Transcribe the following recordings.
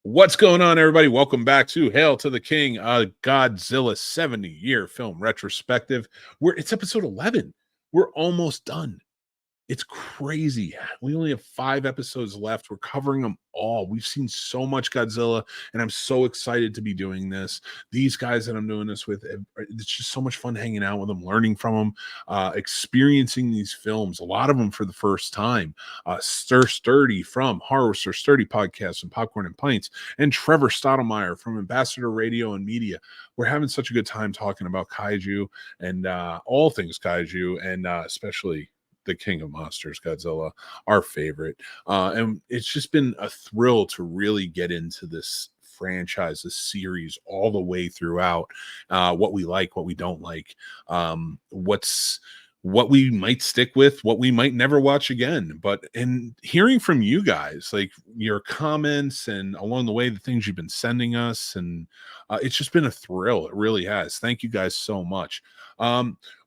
What's going on, everybody? Welcome back to Hail to the King, a Godzilla 70-year film retrospective. It's episode 11. We're almost done. It's crazy. We only have 5 episodes left. We're covering them all. We've seen so much Godzilla, and I'm so excited to be doing this. These guys that I'm doing this with, it's just so much fun hanging out with them, learning from them, experiencing these films, a lot of them for the first time. Stir Sturdy from Horror Stir Sturdy Podcast and Popcorn and Pints, and Trevor Stottlemyer from Ambassador Radio and Media. We're having such a good time talking about kaiju and all things kaiju, and especially the king of monsters, Godzilla, our favorite. And it's just been a thrill to really get into this franchise, this series, all the way throughout. What we like, what we don't like, what we might stick with, what we might never watch again. But in hearing from you guys, like your comments and along the way, the things you've been sending us, and it's just been a thrill. It really has. Thank you guys so much.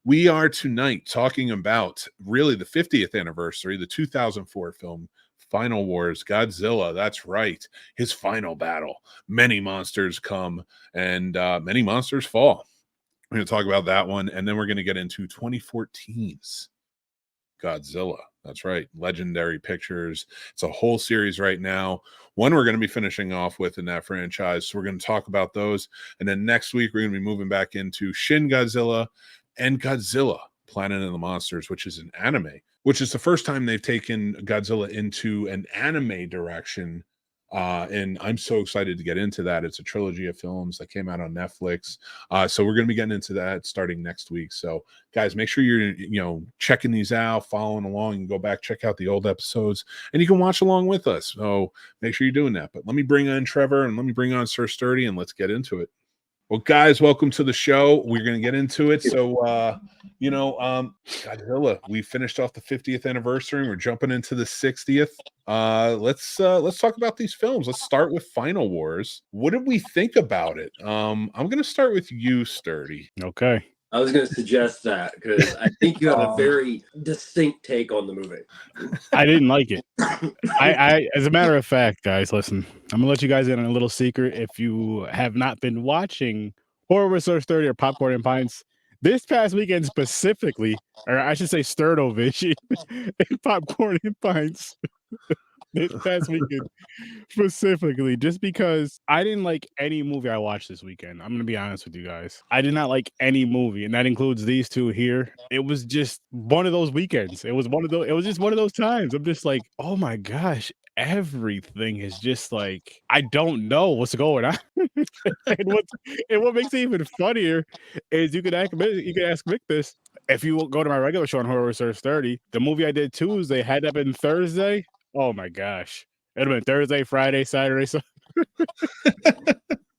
We are tonight talking about really the 50th anniversary, the 2004 film Final Wars, Godzilla. That's right. His final battle. Many monsters come and many monsters fall. We're going to talk about that one, and then we're going to get into 2014's Godzilla. That's right. Legendary Pictures. It's a whole series right now. One we're going to be finishing off with in that franchise. So we're going to talk about those. And then next week, we're going to be moving back into Shin Godzilla and Godzilla, Planet of the Monsters, which is an anime, which is the first time they've taken Godzilla into an anime direction. And I'm so excited to get into that. It's a trilogy of films that came out on Netflix. So we're going to be getting into that starting next week. So guys, make sure you're, checking these out, following along. You can go back, check out the old episodes, and you can watch along with us. So make sure you're doing that. But let me bring on Trevor and let me bring on Sir Sturdy, and let's get into it. Well, guys, welcome to the show. We're going to get into it. So, Godzilla, we finished off the 50th anniversary, and we're jumping into the 60th. Let's talk about these films. Let's start with Final Wars. What did we think about it? I'm going to start with you, Sturdy. Okay. I was going to suggest that because I think you have a very distinct take on the movie. I didn't like it. I as a matter of fact, guys, listen, I'm gonna let you guys in on a little secret. If you have not been watching Horror Research 30 or Popcorn and Pints, this past weekend specifically, or I should say Sturdovision and Popcorn and Pints, this past weekend specifically, just because I didn't like any movie I watched this weekend. I'm gonna be honest with you guys. I did not like any movie, and that includes these two here. It was just one of those weekends. It was just one of those times. I'm just like, oh my gosh, everything is just like, I don't know what's going on. and what makes it even funnier is you can ask Mick this. If you go to my regular show on Horror Research 30, the movie I did Tuesday had that been Thursday. Oh my gosh. It'd have been Thursday, Friday, Saturday. So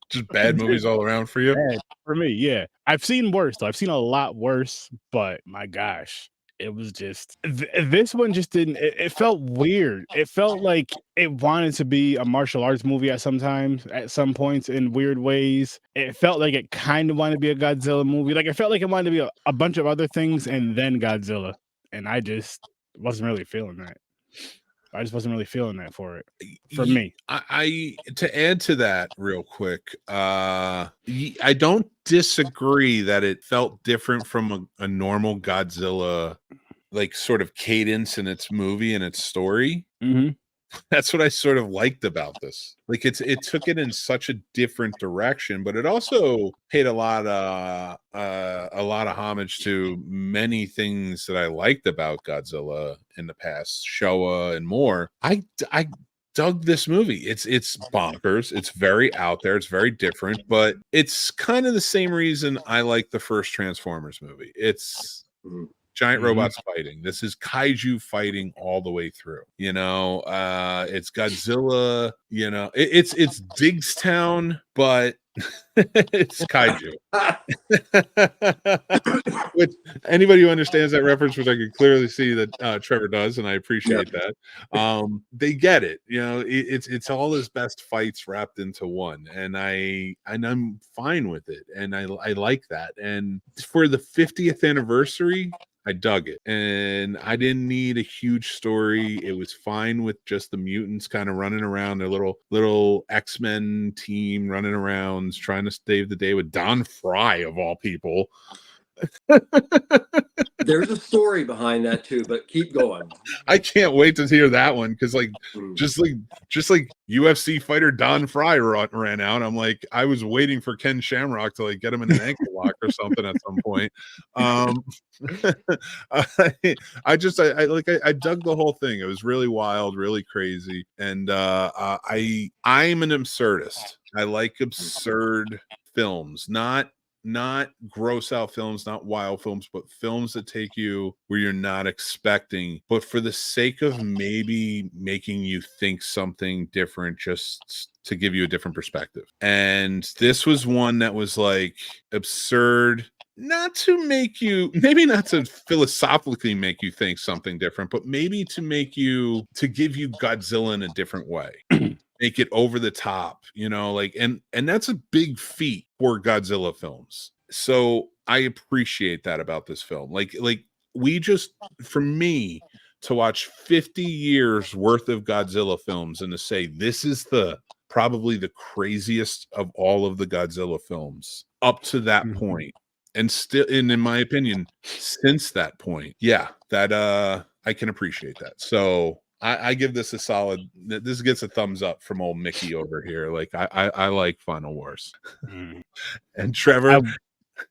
just bad movies all around for you? Bad for me, yeah. I've seen worse, though. I've seen a lot worse, but my gosh, it was just this one just didn't. It felt weird. It felt like it wanted to be a martial arts movie at some points in weird ways. It felt like it kind of wanted to be a Godzilla movie. Like it felt like it wanted to be a bunch of other things and then Godzilla. And I just wasn't really feeling that. I just wasn't really feeling that for me. I to add to that real quick, I don't disagree that it felt different from a normal Godzilla, like sort of cadence in its movie and its story. Mm-hmm. That's what I sort of liked about this. Like it took it in such a different direction, but it also paid a lot of homage to many things that I liked about Godzilla in the past, Showa and more. I dug this movie. It's bonkers. It's very out there. It's very different, but it's kind of the same reason I like the first Transformers movie. It's giant robots fighting. This is kaiju fighting all the way through. It's Godzilla. It's Digstown, but it's kaiju. Which anybody who understands that reference, which I can clearly see that Trevor does, and I appreciate that. They get it. It's all his best fights wrapped into one, and I'm fine with it, and I like that. And for the 50th anniversary, I dug it, and I didn't need a huge story. It was fine with just the mutants kind of running around, their little X-Men team running around trying to save the day with Don Fry of all people. There's a story behind that too, but keep going. I can't wait to hear that one because just like UFC fighter Don Fry ran out. I'm like, I was waiting for Ken Shamrock to like get him in an ankle lock or something at some point. I dug the whole thing. It was really wild, really crazy, and I'm an absurdist. I like absurd films, not gross out films, not wild films, but films that take you where you're not expecting, but for the sake of maybe making you think something different, just to give you a different perspective. And this was one that was like absurd, not to make you, maybe not to philosophically make you think something different, but maybe to give you Godzilla in a different way. Make it over the top, like, and that's a big feat for Godzilla films. So I appreciate that about this film. Like for me to watch 50 years worth of Godzilla films and to say this is probably the craziest of all of the Godzilla films up to that point, and still, and in my opinion, since that point, that I can appreciate that. So I give this a solid. This gets a thumbs up from old Mickey over here. Like I like Final Wars. And Trevor,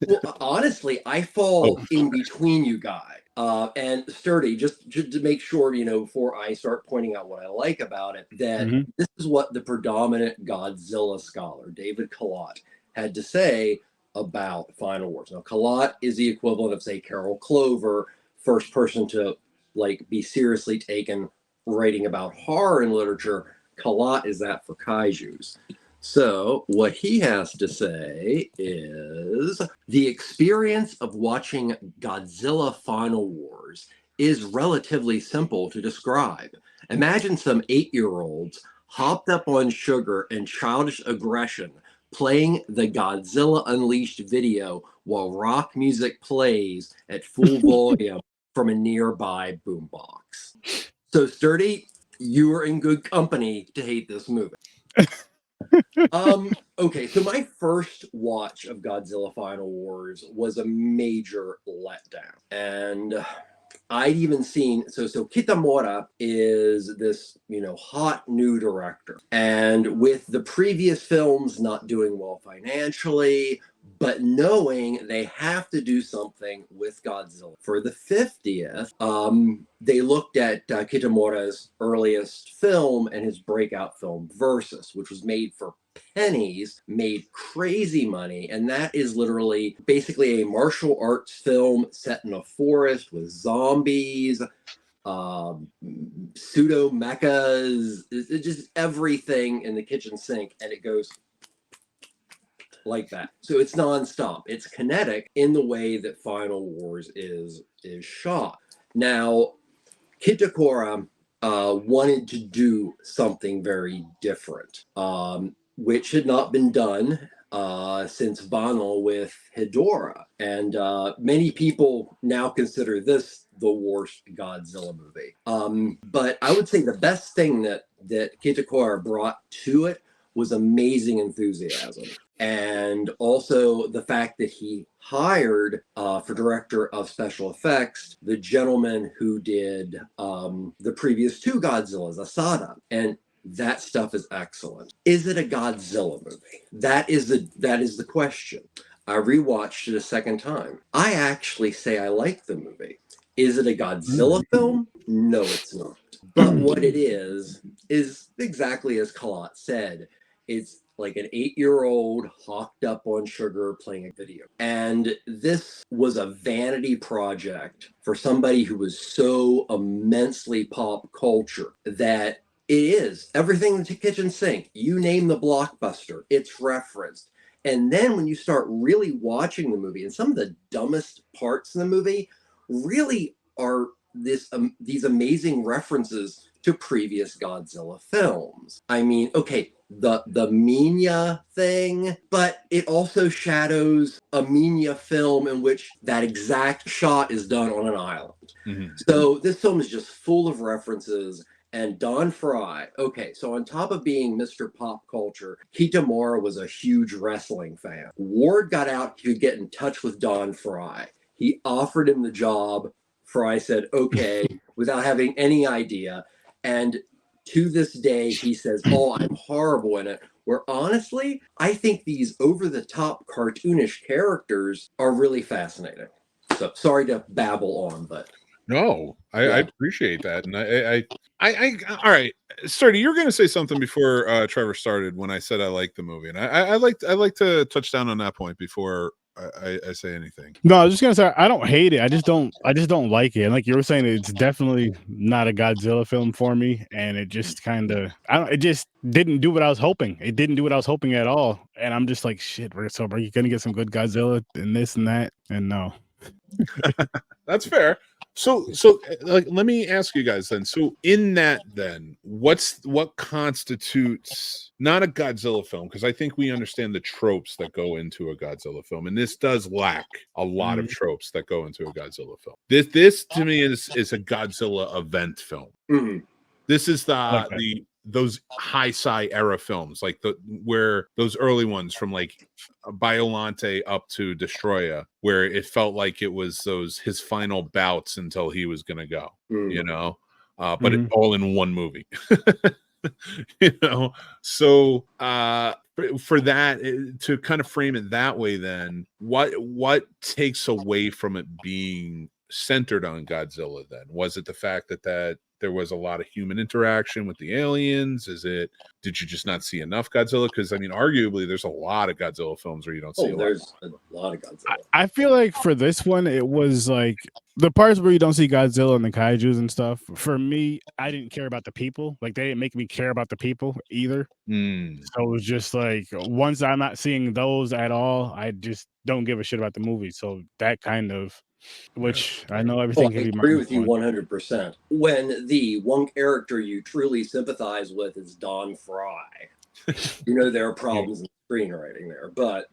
well, honestly, I fall in between you guys. And Sturdy, just to make sure, before I start pointing out what I like about it, that this is what the predominant Godzilla scholar, David Kalat, had to say about Final Wars. Now, Kalat is the equivalent of, say, Carol Clover, first person to be seriously taken writing about horror in literature. Kalat is that for kaijus. So what he has to say is the experience of watching Godzilla Final Wars is relatively simple to describe. Imagine some 8-year-olds hopped up on sugar and childish aggression playing the Godzilla Unleashed video while rock music plays at full volume from a nearby boombox. So, Sturdy, you are in good company to hate this movie. Okay, so my first watch of Godzilla Final Wars was a major letdown. And I'd even seen so Kitamura is this hot new director, and with the previous films not doing well financially, but knowing they have to do something with Godzilla for the 50th, they looked at Kitamura's earliest film and his breakout film Versus, which was made for pennies, made crazy money, and that is literally basically a martial arts film set in a forest with zombies, pseudo mechas, it's just everything in the kitchen sink, and it goes like that. So it's nonstop. It's kinetic in the way that Final Wars is shot. Now, Kitakura wanted to do something very different, which had not been done since Bano with Hedorah. And many people now consider this the worst Godzilla movie. But I would say the best thing that Kitakura brought to it was amazing enthusiasm. And also the fact that he hired for director of special effects the gentleman who did the previous 2 Godzillas, Asada, and that stuff is excellent. Is it a Godzilla movie? That is the question. I rewatched it a second time. I actually say I like the movie. Is it a Godzilla film? No, it's not. But what it is exactly as Kalat said. It's like an 8-year-old hawked up on sugar playing a video. And this was a vanity project for somebody who was so immensely pop culture that it is everything in the kitchen sink. You name the blockbuster, it's referenced. And then when you start really watching the movie, and some of the dumbest parts in the movie really are these amazing references to previous Godzilla films. I mean, okay, the Minya thing, but it also shadows a Minya film in which that exact shot is done on an island. Mhm. So this film is just full of references. And Don Fry, okay, so on top of being Mr. Pop Culture, Kitamura was a huge wrestling fan. Ward got out to get in touch with Don Fry. He offered him the job. Fry said, okay, without having any idea. And to this day, he says, oh, I'm horrible in it. Where honestly, I think these over-the-top cartoonish characters are really fascinating. So sorry to babble on, but No, I Yeah. appreciate that, and I all right, Sturdy, you were going to say something before Trevor started when I said I liked the movie, and I like to touch down on that point before I say anything. No, I was just gonna say I don't hate it. I just don't like it. And like you were saying, it's definitely not a Godzilla film for me. And it just kind of it just didn't do what I was hoping. It didn't do what I was hoping at all. And I'm just like, shit, are you gonna get some good Godzilla and this and that? And no. That's fair. So like, let me ask you guys then. So in that, then what constitutes not a Godzilla film? Because I think we understand the tropes that go into a Godzilla film, and this does lack a lot of tropes that go into a Godzilla film. This to me is a Godzilla event film. Mhm. This is Like that. those high sci era films, like where those early ones from like Biolante up to Destroya, where it felt like it was his final bouts until he was gonna go, you know, but it, all in one movie. You know, so for that, to kind of frame it that way, then what takes away from it being centered on Godzilla? Then was it the fact that there was a lot of human interaction with the aliens? Did you just not see enough Godzilla? Because I mean, arguably, there's a lot of Godzilla films where you don't see. There's a lot of Godzilla. I feel like for this one, it was like the parts where you don't see Godzilla and the kaiju's and stuff. For me, I didn't care about the people. Like they didn't make me care about the people either. So it was just like once I'm not seeing those at all, I just don't give a shit about the movie. So that kind of, which I know everything can I be. agree with you 100%. When the one character you truly sympathize with is Don Fry, you know there are problems in screenwriting there, but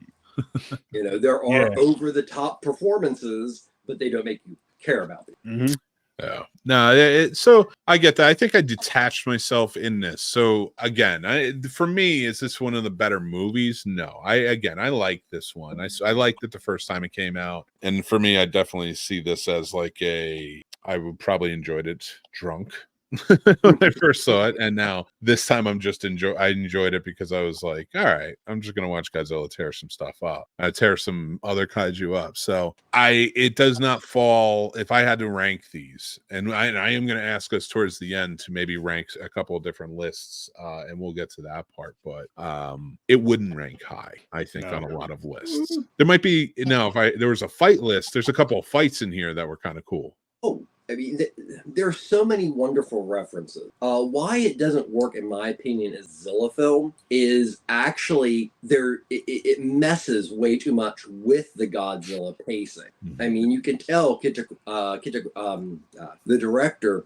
you know there are over the top performances, but they don't make you care about it. Yeah. No, so I get that. I think I detached myself in this. So again, for me, is this one of the better movies? No. I like this one. I liked it the first time it came out, and for me, I definitely see this as like I would probably enjoyed it drunk when I first saw it, and now this time I enjoyed it because I was like, all right, I'm just gonna watch Godzilla tear some stuff up. I tear some other kaiju up. So it does not fall. If I had to rank these, and I am gonna ask us towards the end to maybe rank a couple of different lists, and we'll get to that part, but it wouldn't rank high, I think, on a lot of lists. There might be now if there was a fight list, there's a couple of fights in here that were kind of cool. I mean, there are so many wonderful references. Why it doesn't work, in my opinion, as Zilla film is actually it messes way too much with the Godzilla pacing. I mean, you can tell the director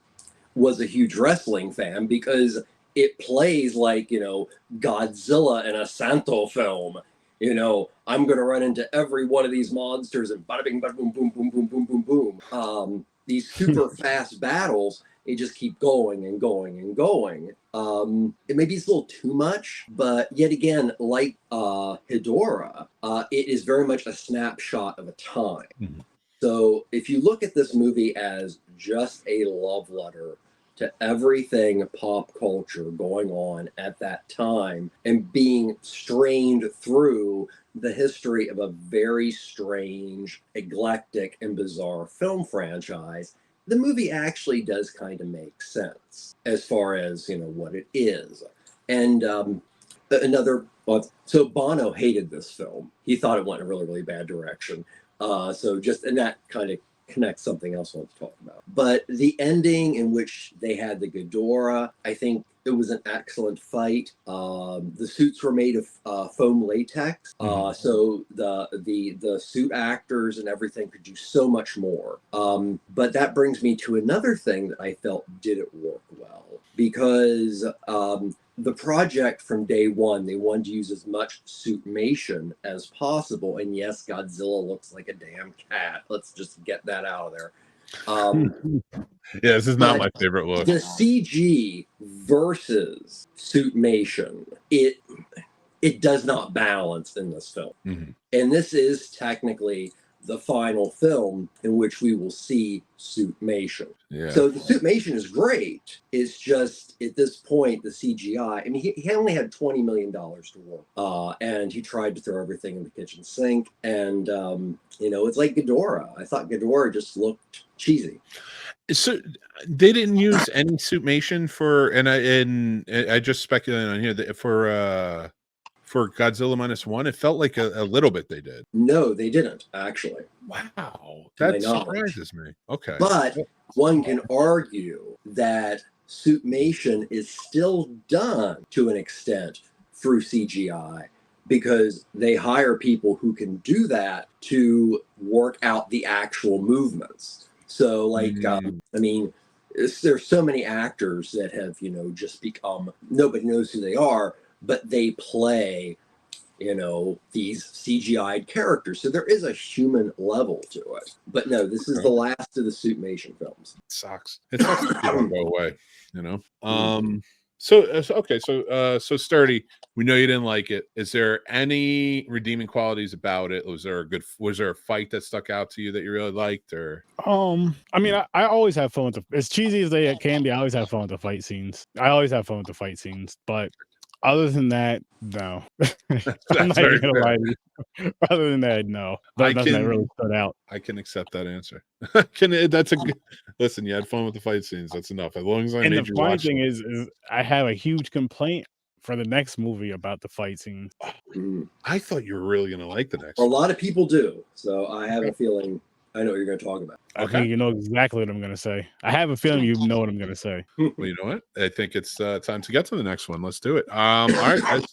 was a huge wrestling fan because it plays like, you know, Godzilla in a Santo film. You know, I'm going to run into every one of these monsters and bada bing, bada boom, boom, boom, boom, boom, boom, boom. These super fast battles, they just keep going and going and going. It maybe it's a little too much, but yet again, like Hedorah, it is very much a snapshot of a time. So if you look at this movie as just a love letter to everything pop culture going on at that time and being strained through the history of a very strange, eclectic, and bizarre film franchise, the movie actually does kind of make sense as far as, you know, what it is. And so Bono hated this film. He thought it went in a really, really bad direction. And that kind of connects something else I want to talk about. But the ending in which they had the Ghidorah, I think it was an excellent fight. The suits were made of foam latex, so the suit actors and everything could do so much more. But that brings me to another thing that I felt didn't work well, because the project from day one, they wanted to use as much suitmation as possible. And yes, Godzilla looks like a damn cat. Let's just get that out of there. Yeah, this is not my favorite look. The CG versus suitmation, it does not balance in this film. Mm-hmm. And this is technically the final film in which we will see suitmation. Yeah. So the suitmation is great. It's just at this point, the CGI, I mean, he only had $20 million to work. And he tried to throw everything in the kitchen sink. And, you know, it's like Ghidorah. I thought Ghidorah just looked cheesy. So they didn't use any suitmation for, and I just speculated on here that for Godzilla -1, it felt like a little bit they did. No, they didn't, actually. Wow. That surprises me. Okay. But one can argue that suitmation is still done to an extent through CGI because they hire people who can do that to work out the actual movements. So, like, I mean, there's so many actors that have, you know, just become, nobody knows who they are, but they play, you know, these CGI'd characters. So there is a human level to it. But no, this is the last of the suitmation films. It sucks. It sucks to go away, you know? So Sturdy, we know you didn't like it. Is there any redeeming qualities about it? Was there a fight that stuck out to you that you really liked, or? I mean, I always have fun with as cheesy as they can be. I always have fun with the fight scenes. But other than that, no. I'm not even gonna lie to you. Other than that, no. Nothing that really stood out. I can accept that answer. That's a good listen. You had fun with the fight scenes. That's enough. As long as I made you watch. And the funny thing is I have a huge complaint for the next movie about the fight scenes. I thought you were really gonna like the next. A lot of people do. So I have a feeling I know what you're going to talk about. I think you know exactly what I'm going to say. I have a feeling you know what I'm going to say. Well, you know what? I think it's time to get to the next one. Let's do it. All right, guys,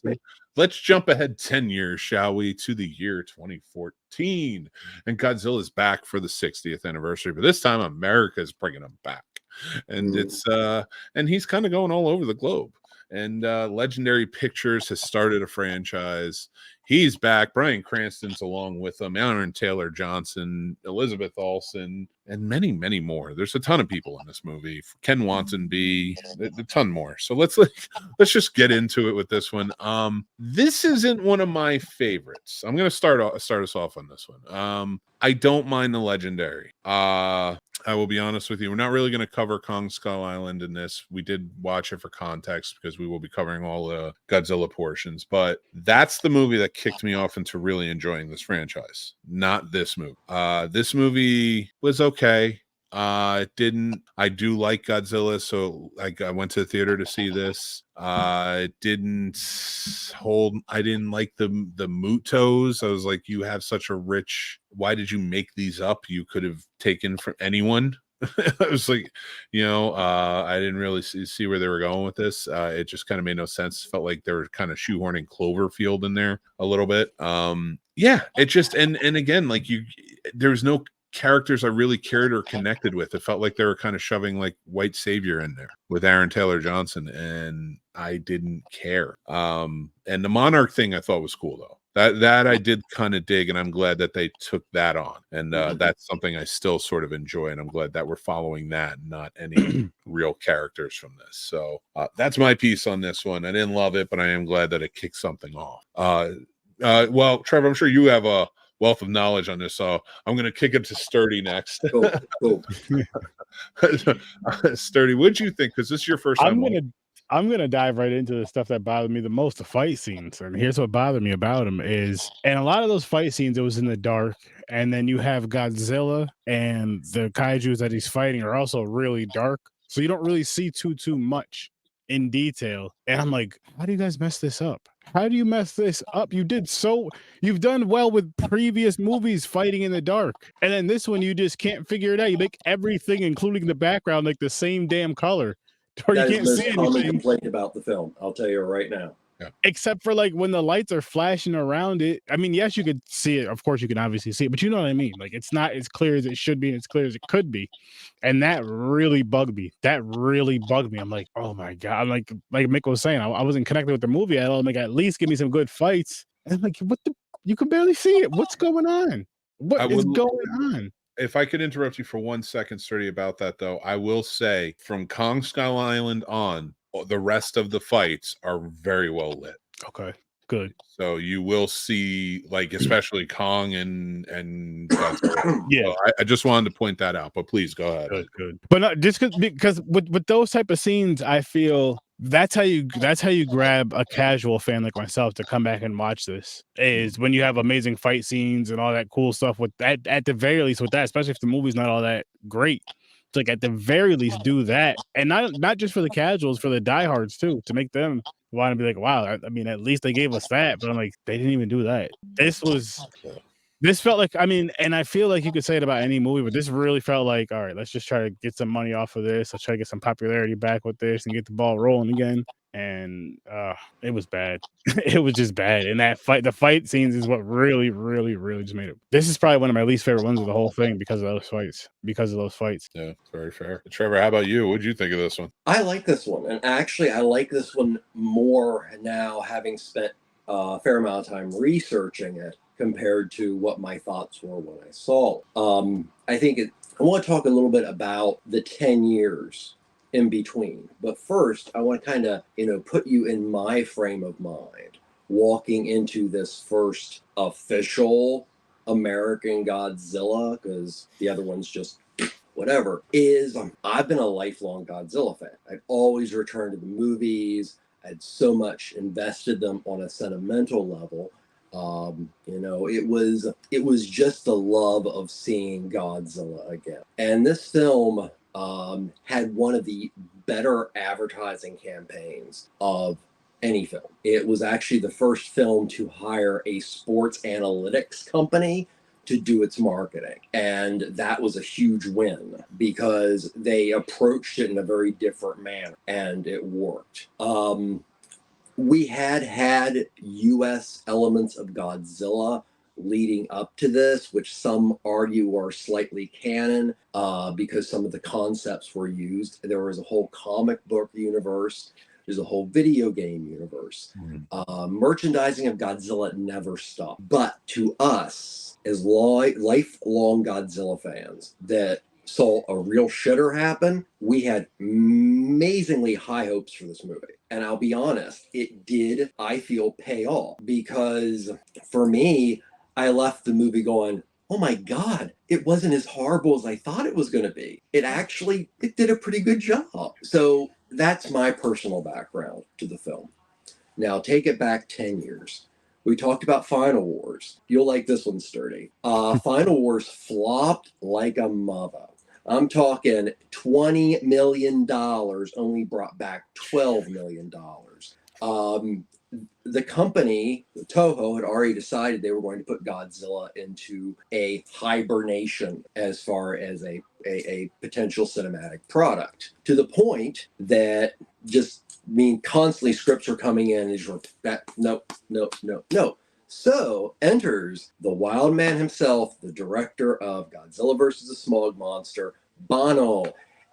let's jump ahead 10 years, shall we, to the year 2014. And Godzilla's back for the 60th anniversary, but this time America's bringing him back. And it's and he's kind of going all over the globe. And Legendary Pictures has started a franchise. He's back. Bryan Cranston's along with him. Aaron Taylor Johnson, Elizabeth Olsen, and many, many more. There's a ton of people in this movie. Ken Watanabe, a ton more. So let's just get into it with this one. This isn't one of my favorites. I'm going to start us off on this one. I don't mind the Legendary. I will be honest with you. We're not really going to cover Kong Skull Island in this. We did watch it for context because we will be covering all the Godzilla portions. But that's the movie that kicked me off into really enjoying this franchise, not this movie. This movie was okay. I do like Godzilla, so I went to the theater to see this. I didn't like the Mutos. I was like, you have such a rich, why did you make these up? You could have taken from anyone. I was like, I didn't really see where they were going with this. It just kind of made no sense. Felt like they were kind of shoehorning Cloverfield in there a little bit. It just, and again, like there was no characters I really cared or connected with. It felt like they were kind of shoving like white savior in there with Aaron Taylor Johnson, and I didn't care. And the Monarch thing I thought was cool though. That I did kind of dig, and I'm glad that they took that on. And that's something I still sort of enjoy, and I'm glad that we're following that, not any real characters from this. So that's my piece on this one. I didn't love it, but I am glad that it kicked something off. Well, Trevor, I'm sure you have a wealth of knowledge on this, so I'm going to kick it to Sturdy next. Cool. Sturdy, what'd you think? Because this is your first time. I'm gonna dive right into the stuff that bothered me the most, the fight scenes. And here's what bothered me about them is, and a lot of those fight scenes, it was in the dark, and then you have Godzilla and the kaijus that he's fighting are also really dark, so you don't really see too much in detail. And I'm like, how do you guys mess this up? How do you mess this up? You've done well with previous movies fighting in the dark, and then this one you just can't figure it out. You make everything, including the background, like the same damn color. Or you can't see anything. Complaint about the film, I'll tell you right now. Except for like when the lights are flashing around it. I mean, yes, you could see it. Of course, you can obviously see it, but you know what I mean. Like it's not as clear as it should be, and as clear as it could be. And that really bugged me. I'm like, oh my god. I'm like Mick was saying, I wasn't connected with the movie at all. I'm like, at least give me some good fights. And I'm like, what the? You can barely see it. What's going on? What is going on? If I could interrupt you for 1 second, Sturdy, about that, though, I will say from Kong Skull Island on, the rest of the fights are very well lit. Okay, good. So you will see, like, especially Kong and Godzilla. Yeah. So I just wanted to point that out, but please go ahead. Good. But not just because with those type of scenes, I feel that's how you grab a casual fan like myself to come back and watch this, is when you have amazing fight scenes and all that cool stuff with that, at the very least with that, especially if the movie's not all that great. It's like at the very least do that, and not just for the casuals, for the diehards too, to make them want to be like, wow, I mean, at least they gave us that. But I'm like, they didn't even do that. This felt like, I mean, and I feel like you could say it about any movie, but this really felt like, all right, let's just try to get some money off of this. Let's try to get some popularity back with this and get the ball rolling again. And it was bad. It was just bad. And the fight scenes is what really, really, really just made it. This is probably one of my least favorite ones of the whole thing because of those fights. Yeah, very fair. Trevor, how about you? What'd you think of this one? I like this one. And actually, I like this one more now, having spent a fair amount of time researching it compared to what my thoughts were when I saw it. I want to talk a little bit about the 10 years in between. But first, I want to kind of, put you in my frame of mind walking into this first official American Godzilla, because the other one's just whatever, I've been a lifelong Godzilla fan. I've always returned to the movies. I'd so much invested them on a sentimental level. It was just the love of seeing Godzilla again. And this film had one of the better advertising campaigns of any film. It was actually the first film to hire a sports analytics company to do its marketing. And that was a huge win because they approached it in a very different manner and it worked. We had US elements of Godzilla leading up to this, which some argue are slightly canon because some of the concepts were used. There was a whole comic book universe. There's a whole video game universe. Merchandising of Godzilla never stopped. But to us, as lifelong Godzilla fans that saw a real shitter happen, we had amazingly high hopes for this movie. And I'll be honest, it did, I feel, pay off. Because for me, I left the movie going, oh my God, it wasn't as horrible as I thought it was going to be. It did a pretty good job. So that's my personal background to the film. Now take it back 10 years. We talked about Final Wars. You'll like this one, Sturdy. Final Wars flopped like a mother. I'm talking $20 million, only brought back $12 million. The company, Toho, had already decided they were going to put Godzilla into a hibernation as far as a potential cinematic product, to the point that constantly scripts are coming in and you're that no. So enters the wild man himself, the director of Godzilla vs. the Smog Monster, Bono.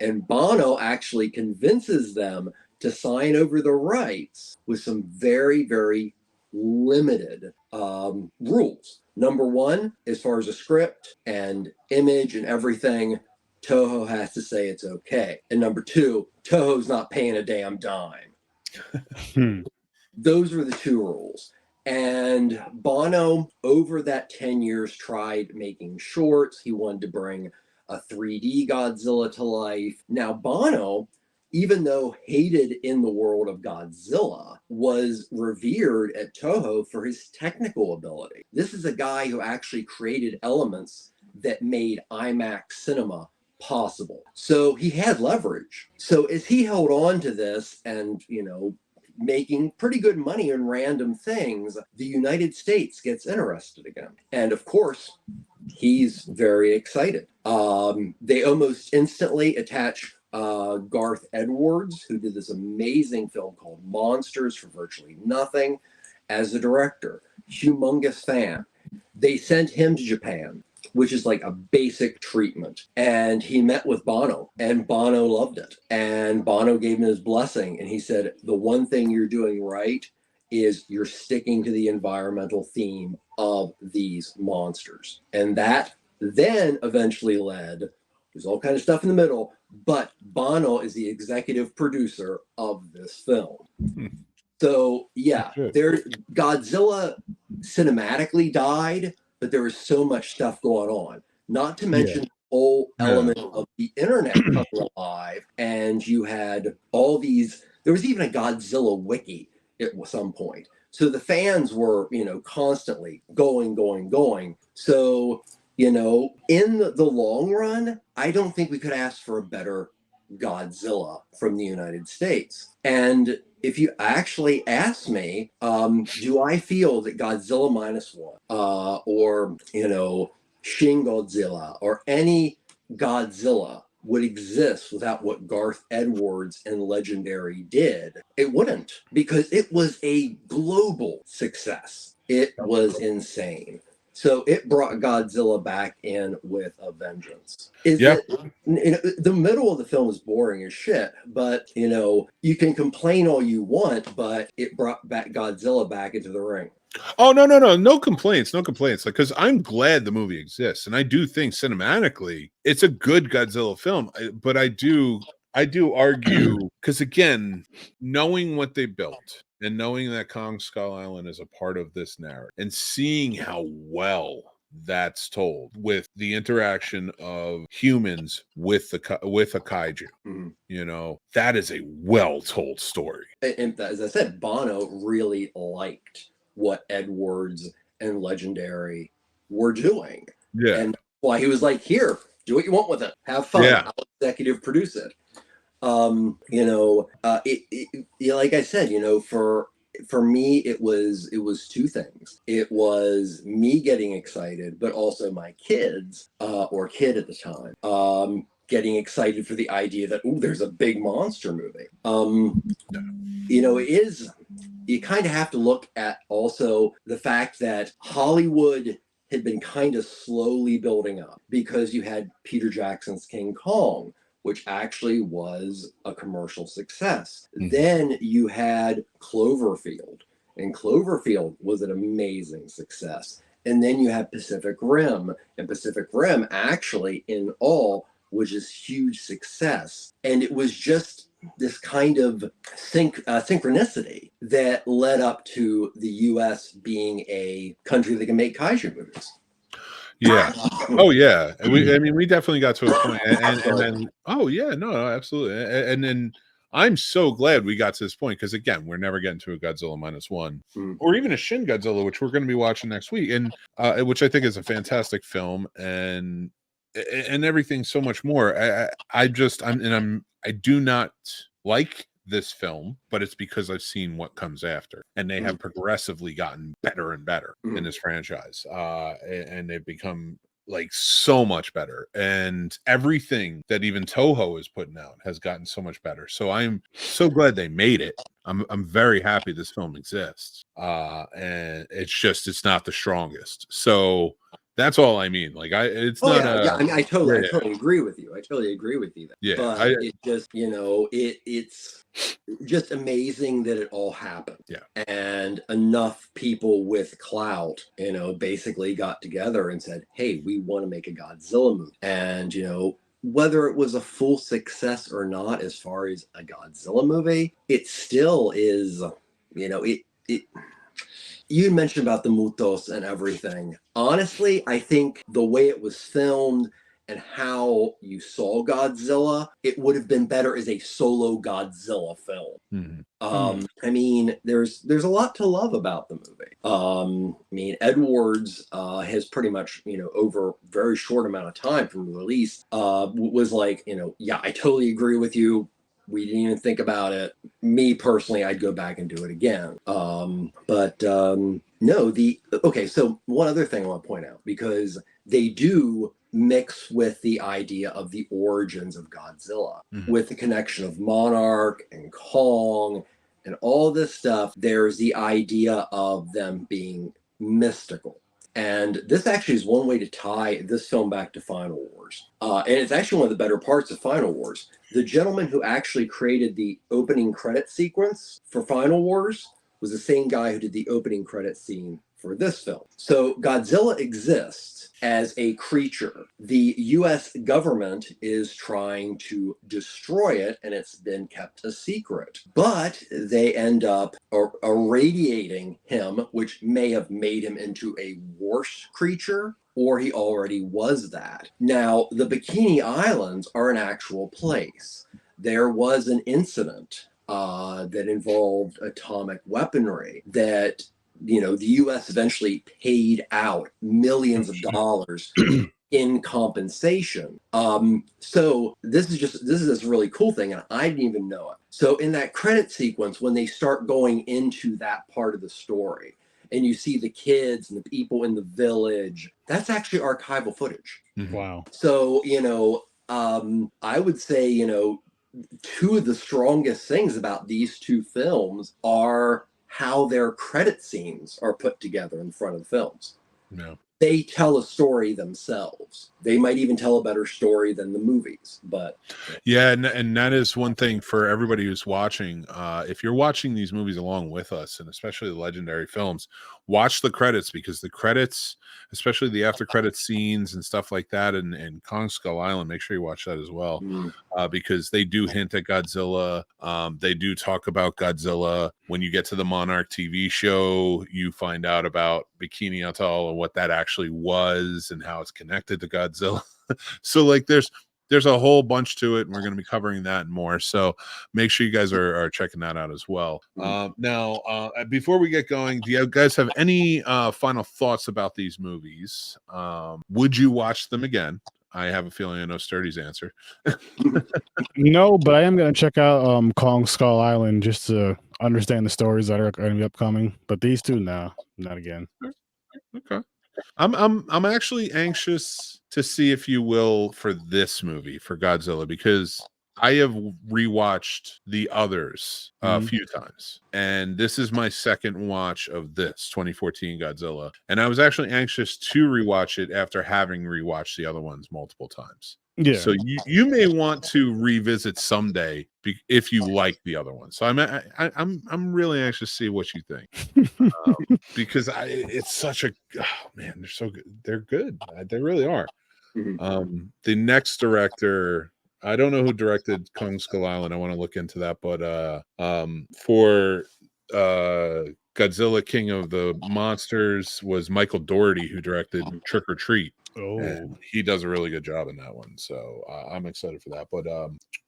And Bono actually convinces them to sign over the rights with some very, very limited rules. Number one, as far as a script and image and everything, Toho has to say it's okay. And number two, Toho's not paying a damn dime. Those were the two rules. And Bono, over that 10 years, tried making shorts. He wanted to bring a 3D Godzilla to life. Now, Bono, even though hated in the world of Godzilla, was revered at Toho for his technical ability. This is a guy who actually created elements that made IMAX cinema possible. So he had leverage. So as he held on to this and, making pretty good money in random things, the United States gets interested again. And of course, he's very excited. They almost instantly attach Garth Edwards, who did this amazing film called Monsters for virtually nothing, as the director. Humongous fan. They sent him to Japan, which is like a basic treatment. And he met with Bono, and Bono loved it. And Bono gave him his blessing. And he said, the one thing you're doing right is you're sticking to the environmental theme of these monsters. And that then eventually led, there's all kind of stuff in the middle, but Bono is the executive producer of this film. So yeah, Godzilla cinematically died, but there was so much stuff going on. Not to mention the whole element of the internet coming alive, and you had all these. There was even a Godzilla wiki at some point. So the fans were, constantly going. So, in the long run, I don't think we could ask for a better Godzilla from the United States. And if you actually ask me, do I feel that Godzilla -1 or, Shin Godzilla or any Godzilla would exist without what Garth Edwards and Legendary did? It wouldn't, because it was a global success. It was insane. So it brought Godzilla back in with a vengeance. The middle of the film is boring as shit, but you can complain all you want, but it brought back Godzilla back into the ring. Oh, no complaints. Like, because I'm glad the movie exists, and I do think cinematically it's a good Godzilla film. But I do argue, because again, knowing what they built and knowing that Kong Skull Island is a part of this narrative, and seeing how well that's told with the interaction of humans with a kaiju, that is a well told story. And as I said, Bono really liked what Edwards and Legendary were doing. Yeah. And why he was like, here, do what you want with it. Have fun. Yeah. I'll executive produce it. Like I said, for me, it was two things. It was me getting excited, but also my kids, or kid at the time, getting excited for the idea that, there's a big monster movie. You kind of have to look at also the fact that Hollywood had been kind of slowly building up, because you had Peter Jackson's King Kong, which actually was a commercial success. Mm-hmm. Then you had Cloverfield, and Cloverfield was an amazing success. And then you had Pacific Rim, and Pacific Rim actually in all was this huge success. And it was just this kind of synchronicity that led up to the U.S. being a country that can make kaiju movies. Yeah. Oh, yeah. We definitely got to a point, and then, absolutely. And then I'm so glad we got to this point, because again, we're never getting to a Godzilla -1 or even a Shin Godzilla, which we're going to be watching next week, and which I think is a fantastic film, and everything so much more. I do not like this film, but it's because I've seen what comes after, and they have progressively gotten better and better in this franchise, and they've become like so much better, and everything that even Toho is putting out has gotten so much better. So I'm so glad they made it. I'm very happy this film exists, and it's not the strongest. So that's all I mean. Like, I totally agree with you. Yeah, but it just, it's just amazing that it all happened. Yeah. And enough people with clout, basically got together and said, hey, we want to make a Godzilla movie. And, whether it was a full success or not, as far as a Godzilla movie, it still is, you mentioned about the mutos and everything. Honestly, I think the way it was filmed and how you saw Godzilla, it would have been better as a solo Godzilla film. Mm-hmm. There's a lot to love about the movie. Edwards has pretty much, over a very short amount of time from the release, was like, I totally agree with you. We didn't even think about it. Me personally, I'd go back and do it again. So one other thing I want to point out, because they do mixed with the idea of the origins of Godzilla, with the connection of Monarch and Kong and all this stuff. There's the idea of them being mystical. And this actually is one way to tie this film back to Final Wars. And it's actually one of the better parts of Final Wars. The gentleman who actually created the opening credit sequence for Final Wars was the same guy who did the opening credit scene for this film. So Godzilla exists as a creature. The US government is trying to destroy it, and it's been kept a secret. But they end up irradiating him, which may have made him into a worse creature, or he already was that. Now, the Bikini Islands are an actual place. There was an incident that involved atomic weaponry that, you know, the U.S. eventually paid out millions of dollars in compensation. So this is this really cool thing, and I didn't even know it. So in that credit sequence, when they start going into that part of the story, and you see the kids and the people in the village, that's actually archival footage. Wow. So, you know, I would say, you know, two of the strongest things about these two films are how their credit scenes are put together in front of the films. No. They tell a story themselves. They might even tell a better story than the movies. But yeah, and that is one thing for everybody who's watching. If you're watching these movies along with us, and especially the legendary films, watch the credits, because the credits, especially the after credit scenes and stuff like that, and Kong Skull Island, make sure you watch that as well, because they do hint at Godzilla. They do talk about Godzilla. When you get to the Monarch TV show, you find out about Bikini Atoll and what that actually was and how it's connected to Godzilla. So like there's a whole bunch to it, and we're going to be covering that and more. So make sure you guys are checking that out as well. Now, before we get going, do you guys have any final thoughts about these movies? Would you watch them again? I have a feeling I know Sturdy's answer. No, but I am going to check out Kong Skull Island just to understand the stories that are going to be upcoming. But these two, no, not again. Okay. I'm actually anxious to see, if you will, for this movie, for Godzilla, because I have rewatched the others a few times, and this is my second watch of this 2014 Godzilla, and I was actually anxious to rewatch it after having rewatched the other ones multiple times. Yeah. So you may want to revisit someday if you like the other one. So I'm really anxious to see what you think, because it's such a man. They're so good. They're good. They really are. The next director, I don't know who directed Kong Skull Island. I want to look into that, but for Godzilla King of the Monsters was Michael Dougherty, who directed Trick or Treat. And he does a really good job in that one, so I'm excited for that. But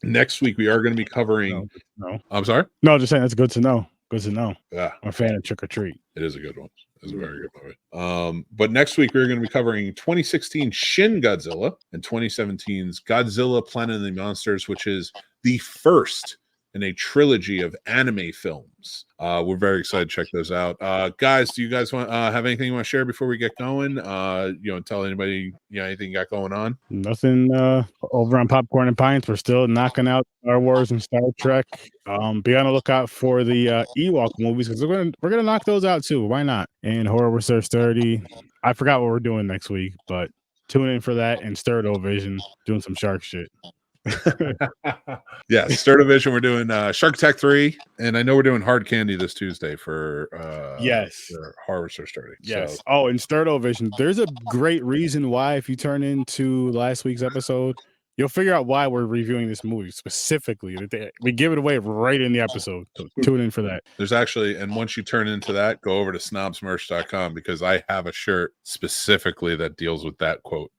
next week we are going to be covering. No. I'm sorry. No, just saying that's good to know. Good to know. Yeah, I'm a fan of Trick or Treat. It is a good one. It's a very good movie. But next week we're going to be covering 2016 Shin Godzilla and 2017's Godzilla Planet of the Monsters, which is the first in a trilogy of anime films. We're very excited to check those out. Guys, do you guys want have anything you want to share before we get going? Tell anybody anything you got going on? Nothing over on Popcorn and Pints. We're still knocking out Star Wars and Star Trek. Be on the lookout for the Ewok movies, because we're gonna knock those out too. Why not? And Horror Research 30. I forgot what we're doing next week, but tune in for that, and Sturdo Vision doing some shark shit. Yeah, Sturdo Vision, we're doing Shark Attack 3, and I know we're doing Hard Candy this Tuesday for Horror Research 30. Yes. So. Oh, and Sturdo Vision, there's a great reason why, if you turn into last week's episode, you'll figure out why we're reviewing this movie specifically. We give it away right in the episode. So tune in for that. There's actually, and once you turn into that, go over to snobsmerch.com, because I have a shirt specifically that deals with that quote.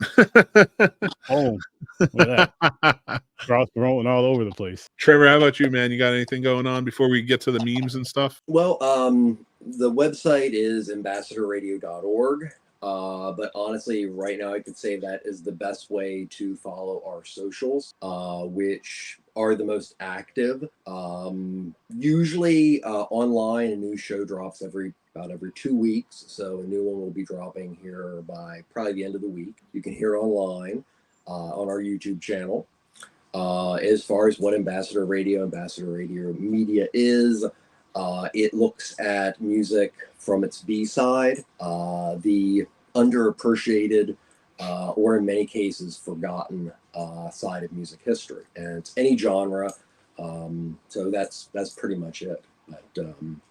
Oh, look at that. Cross rolling all over the place. Trevor, how about you, man? You got anything going on before we get to the memes and stuff? Well, the website is ambassadorradio.org. But honestly, right now, I could say that is the best way to follow our socials, which are the most active. Usually online, a new show drops every about every 2 weeks. So a new one will be dropping here by probably the end of the week. You can hear it online on our YouTube channel. As far as what Ambassador Radio Media is, it looks at music from its B-side, the underappreciated, or in many cases forgotten side of music history, and it's any genre. So that's pretty much it. But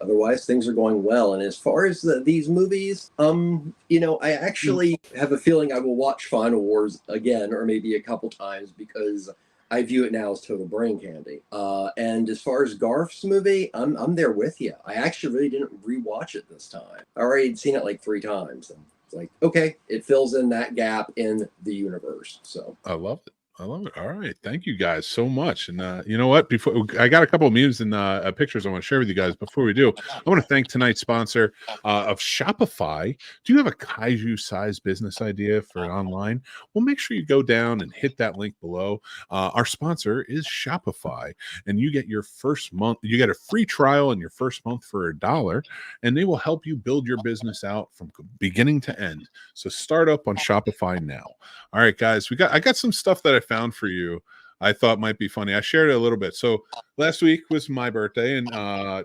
otherwise, things are going well. And as far as these movies, I actually have a feeling I will watch Final Wars again, or maybe a couple times, because I view it now as total brain candy. And as far as Garth's movie, I'm there with you. I actually really didn't rewatch it this time. I already had seen it like 3 times. And it's like, okay, it fills in that gap in the universe. So I love it. All right. Thank you guys so much. And you know what? Before I got a couple of memes and pictures I want to share with you guys. Before we do, I want to thank tonight's sponsor of Shopify. Do you have a kaiju size business idea for online? Well, make sure you go down and hit that link below. Our sponsor is Shopify, and you get your first month. You get a free trial in your first month for $1, and they will help you build your business out from beginning to end. So start up on Shopify now. All right, guys, I got some stuff that I found for you I thought might be funny. I shared it a little bit. So last week was my birthday, and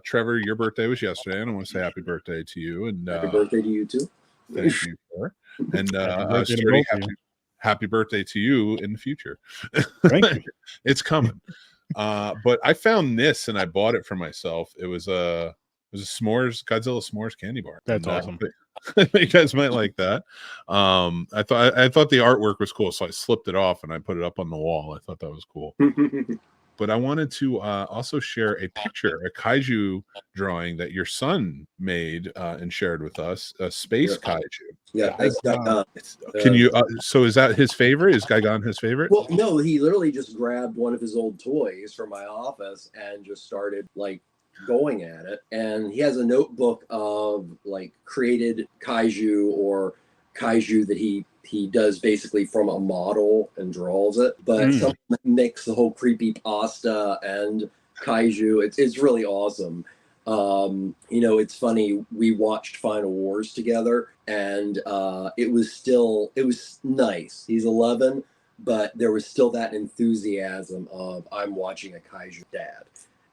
Trevor, your birthday was yesterday, and I want to say happy birthday to you. And happy birthday to you too. Thank you, sir. And Sturdy, happy birthday to you in the future. Thank you. It's coming. But I found this and I bought it for myself. It was a Godzilla s'mores candy bar. That's awesome. You guys might like that. I thought the artwork was cool, so I slipped it off and I put it up on the wall. I thought that was cool. But I wanted to also share a picture, a kaiju drawing that your son made and shared with us, a space kaiju. Yeah, can you? So is that his favorite? Is Gigan his favorite? Well, no, he literally just grabbed one of his old toys from my office and just started like going at it. And he has a notebook of like created kaiju or kaiju that he does basically from a model and draws it, but some mix the whole creepy pasta and kaiju. It's really awesome. It's funny, we watched Final Wars together, and it was nice. He's 11, but there was still that enthusiasm of I'm watching a kaiju dad,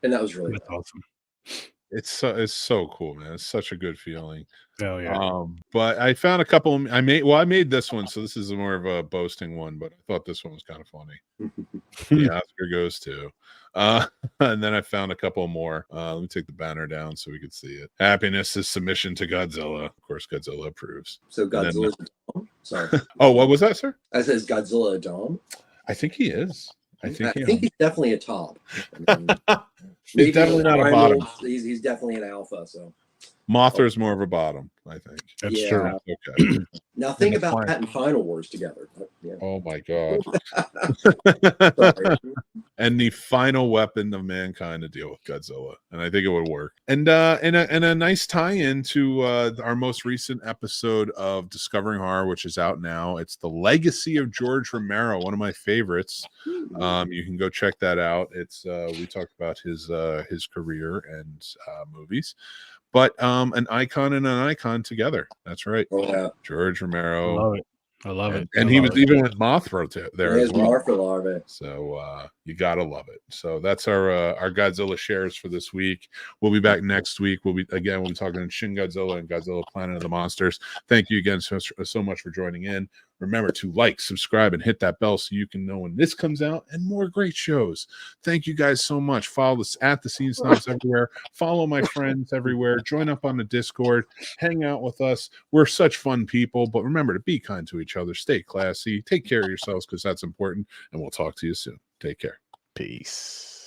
and that was really awesome. It's so cool, man. It's such a good feeling. Oh yeah. But I found a couple. I made this one, so this is more of a boasting one, but I thought this one was kind of funny. The Oscar goes to. And then I found a couple more. Let me take the banner down so we could see it. Happiness is submission to Godzilla. Of course, Godzilla approves. So Godzilla's a dom? Sorry. Oh, what was that, sir? I said, is Godzilla a dom? I think he is. I think he's definitely a top. He's definitely not a bottom. He's definitely an alpha. So Mothra's more of a bottom, I think. That's true. Okay. Now think about that in Final Wars together. Yeah. Oh my god. And the final weapon of mankind to deal with Godzilla, and I think it would work. And a nice tie-in to our most recent episode of Discovering Horror, which is out now. It's The Legacy of George Romero, one of my favorites. You can go check that out. It's we talked about his career and movies. But an icon and an icon together. That's right. Oh, yeah. George Romero. I love it. And he was even with Mothra there as well. Larvae. So you gotta love it. So that's our Godzilla shares for this week. We'll be back next week. We'll be talking Shin Godzilla and Godzilla Planet of the Monsters. Thank you again so much for joining in. Remember to like, subscribe, and hit that bell so you can know when this comes out and more great shows. Thank you guys so much. Follow us at the Scene Snobs everywhere. Follow my friends everywhere. Join up on the Discord. Hang out with us. We're such fun people. But remember to be kind to each other. Stay classy. Take care of yourselves because that's important. And we'll talk to you soon. Take care. Peace.